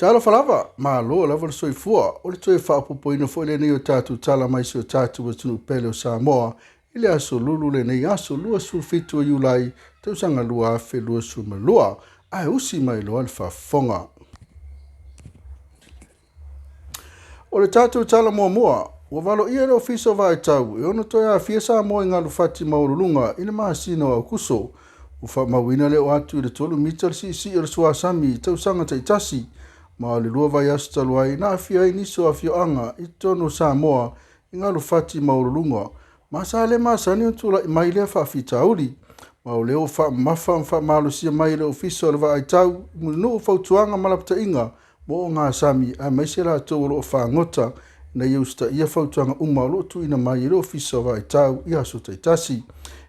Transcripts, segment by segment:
Tala falava, malo lava le soifua, o le toe whaapopoina fo le nei o tātou tala mai si o tātou tunu pele o Samoa, ile aso Lulu le nei aso lua sulfitu o Iulai, tau sanga lua afe lua sumalua, ai usi mai loa le whafonga. O le tātou tala mua, ua valo ia le ofiso vai tau, e ono toi a fia Samoa i ngalu fati maurulunga, ina mahasino au kuso, ufa mawina le o atu i le tolu mita si o le suasami, tau sanga taitasi, ma o le lua vai asu taluai, na afia i niso afio anga, i tono Samoa, i ngalu fati maurulunga, ma sa le masani o tula i mai lea whaafita auri, ma o leo wha mafa mfa malo sia mai le ofiso le vai tau, munu o fautuanga malapta inga, mo o ngā sami a maise la tau lo o whaangota, na iau sta ia fautuanga uma o lotu ina mai le ofiso vai tau, i aso taitasi,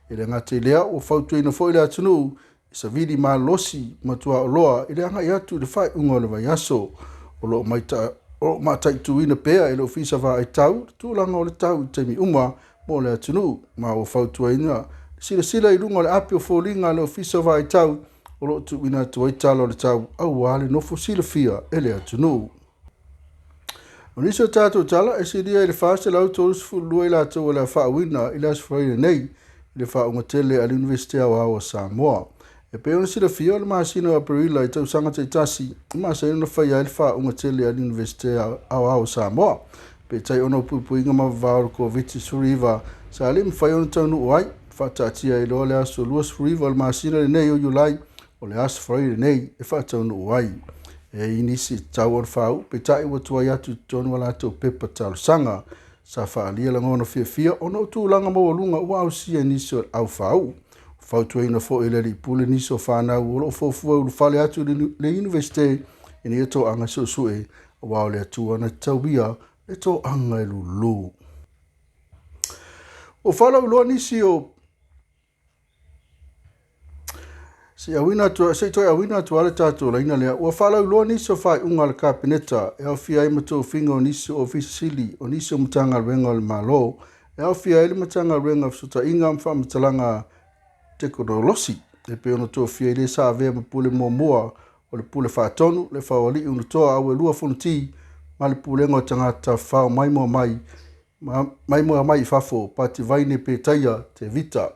e le ngate lea o fautuina fo ile atunu, sa vidi ma losi matua o loa ile anga i atu le whai unga o le vai aso o lo matai tuina pea ele ofisa va ai tau tūlanga o le tau i teimi uma mo le atunu ma o fautua ina sila i lunga o le api o fōlinga le ofisa va ai tau o lo tuina tua i talo o le tau au wale no fosila fia ele atunu. O niso tātou tala e siria i le whaase lau tōrusu fulua i la tau o le whaawina i le asfraile nei i le whaunga tele a l'Universite o Samoa. E pe ona sila fia o le masino a Perila i tau sanga taitasi, i masa ina whai ai le whaunga tele a l'Universite o Samoa. Pe tai ona upuinga ma vavaro ko viti suriva, sa alim whai ona tau nu uai, whatatia i loa le aso lua suriva o le masino le nei o Iulai, o le aso whai le nei e whatau nu uai. E inisi tau on whau, pe tai watua i atu tonu ala tau pepa talo sanga, sa whaalia la ngona fia ono tūlanga mawalunga ua au sia nisi o au whau. Fautua ina fo ele li pule niso whanau o lo fofua ulu whale atu le universite ina ia tō anga susue o wao le atua na tauia le tō anga e Lulu. O whala uloa nisi o se toi awina atu ale tātou la ina lea ua whala uloa nisi o whai unga le kapineta e au fia i matou finga o nisi o ofisili o nisi o mtanga renga o le malo e au fia i le mtanga renga fsuta inga mwha mtalanga teknolosi e pe ono tō fia i le sa avea ma pule mua o le pule whaatonu le whawali unu toa au e lua whunuti ma le pule ngo tangata whao maimoa mai fafo pati vaine pe taia te vita.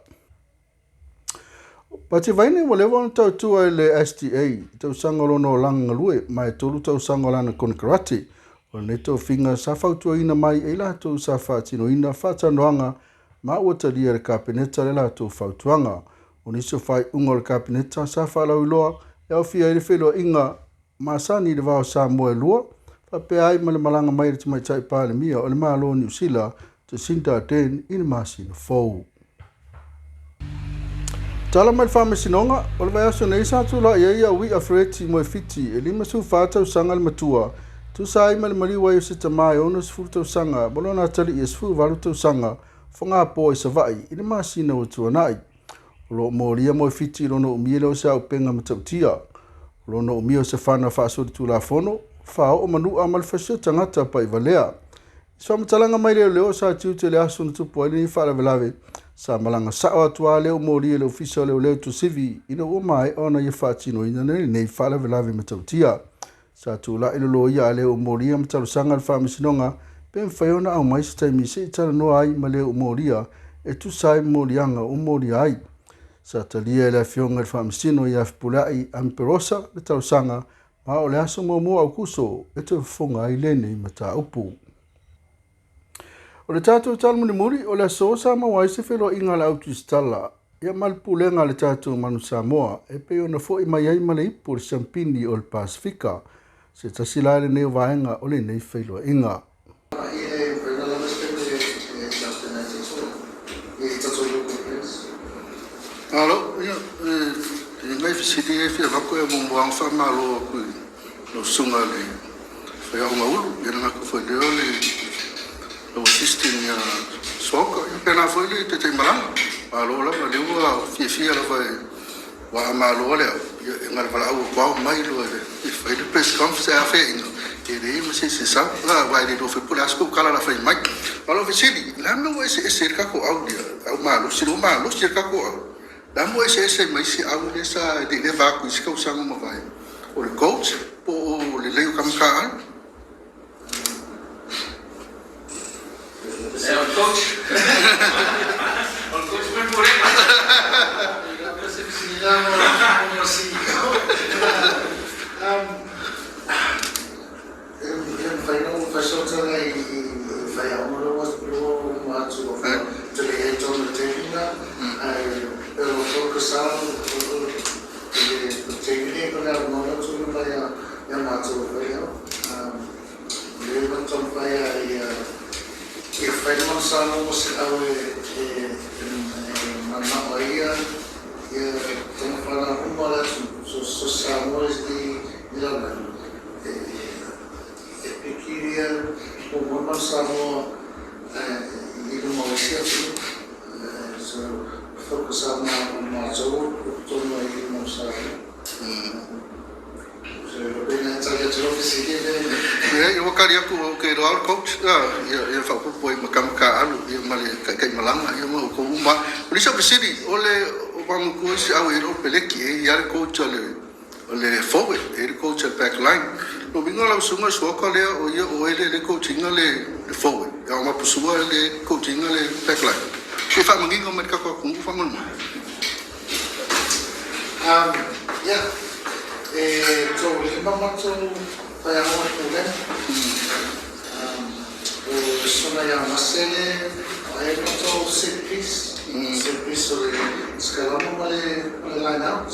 Pati vaine mo lewa tau tua i le STA tau sangolono o langa lue mai tolu tau sangolana konkarate o le tau finga sa whautua ina mai e la tau sa whaatino ina whaatanoanga ma ua talia le kapineta le la tau whautuanga. O niso whai unga le kapineta sa whalau iloa e au fia i le whelua inga ma sani le vao Samoa e lua whapea ai ma le malanga mai le tamai tai pāle mia o le malo New Zealand te Sinta Den i le masina fau. Tala mai le whamasinonga o le vai aso nei sa tula ia ui a freti mo e fiti e lima su whātau sanga le matua tu sa ai ma le mariwa i se tamai ono se furtau sanga bolona atali i esfu valutau sanga whanga po i savai i le masina o tuanai. Lo moria mo fiti lono umile o sa upenga matautia. Lono umio se fana faso de tula fono, fa o manu amal fasio tangata pa ivalea. So matalanga mai leo sa tiute le aso na tupu ali ni fala velave. Sa malanga sa o atua leo moria le ofisa leo tu sivi ina o mai ona ye fatino ina nei fala velave matautia. Sa tula ilo lo ia leo moria matalu sanga le famisinonga pen faiona au mai sa taimi se itala no ai ma leo moria e tu sai morianga o moria ai. Sa talia e le fionga le whaamisino i afpulai amperosa le tausanga ma o le aso mua au kuso e te whonga i lene i mata upu. O le tātou talmuni muri o le aso sa mawai se whelo inga le autis Tala ia malpulenga le tātou manu Samoa e pe ona fo i mai ai ma le ipu le Sampini o le Pasifika se tasila le neo vaenga o le nei whelo inga. Alo, ngai fisiti e fia vako e mumbuang wha malo kui no sunga le whai aunga ulu, ia ngako whai leo le lo assisting soka, ia pena whai le te te maranga, malo la, ma leo a fia la whai wa a malo leo, ia ngara wala au kwao mai lo e whai le press conference a whai inga, e re ima se sa, wai le do whai pula asko kala la whai mai, malo fisiti, la no e se kako au dia, au malo, silo malo, se kako au, la mo ese mai se au le sa de le va ku iska usanga mo vai o le coach o le leo kamkaan. Coach. Coach Memorema. Samoa so focus on my soul, so eu queria que o roal coach ia fa ko poi makamka alu ia male kai malanga ia mo ko uma polisa besiri ole o vamos ko si au ero peleki ia coach ole forward ele coach back line no bingo la sunga so ko le o ia o ele coaching le forward ya uma pessoa le coaching le back line que fa mangingo merka ko ku fa mon yeah so lima macho para mo tulen sona ya masene ay macho set piece sobre escalamos male line out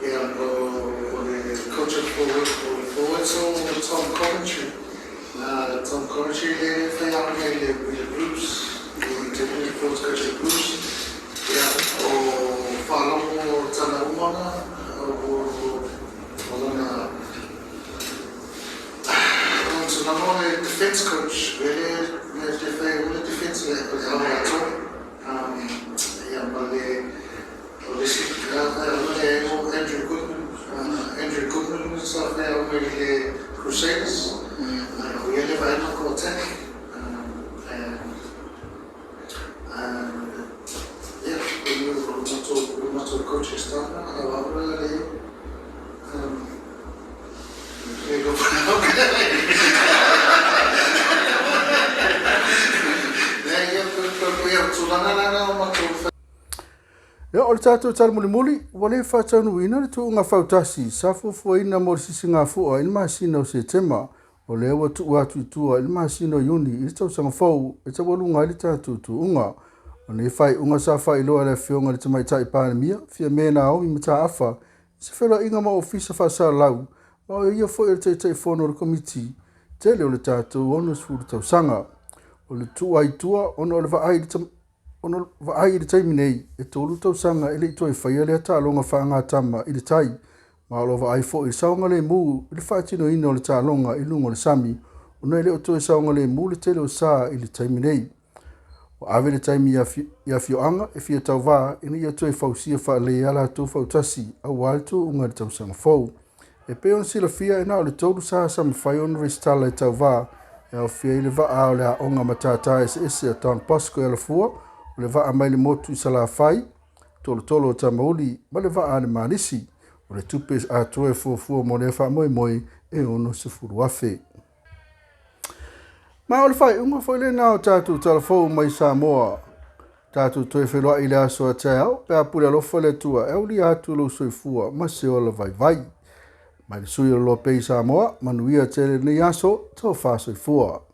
yeah o le coach forward so Tom Coventry le falla le groups le coach groups yeah o falamos Tala the defense coach, the defense Andrew Goodman was out there with the Crusaders. We had a local attack. Yeah, we were not to coach his stuff. Ya o le tātou tala muli wale whātanu ina le tuunga whautasi sa fufuaina mo le sisinga fua il mahasina o se tema o le ewa tuu atu itua il mahasina o yuni il tausanga fau e ta walunga ili tātou tuunga o ne whai unga sa whai loa le whionga le tamaitai pānemia fia mena au i mata afa se whela inga ma ofisa whasa lau ma o ia fo il teitai whono le komiti tele o le tātou ono sfuru tausanga o le tua itua ono le vaai ono vaai le taimi nei e tolu tausanga ele itoi whaia le tālonga whaanga tama i le tai ma lo vaai fo i saunga le mu i le whaatino ina o le tālonga i lungo le sami ono ele o toi saunga le mu le tele o saa i le taimi nei o ave le taimi ia fioanga e fia tau vaa ina ia toi fausia wha le ala tu fautasi au altu unga le tausanga fau e peon sila fia ina o le tolu saa sama whai ono restala e tau vaa e au fia i le vaa o le a onga matata ese a taun pasko e la fua o le vaa mai le motu i sala whai tolo o tamauli ma le vaa le manisi o le tupes a toe fuafua mo le wha moi e ono se furu afe. Ma o le whai unga fwoi le nao tātou talafou mai Samoa. Tātou toe whelua i le aso a te au, pēr pule alofa le tua e uli atu lo soifua ma se o la vai. Mai le sui o Loabay Samoa, manuia tele nei aso, tau wha soifua.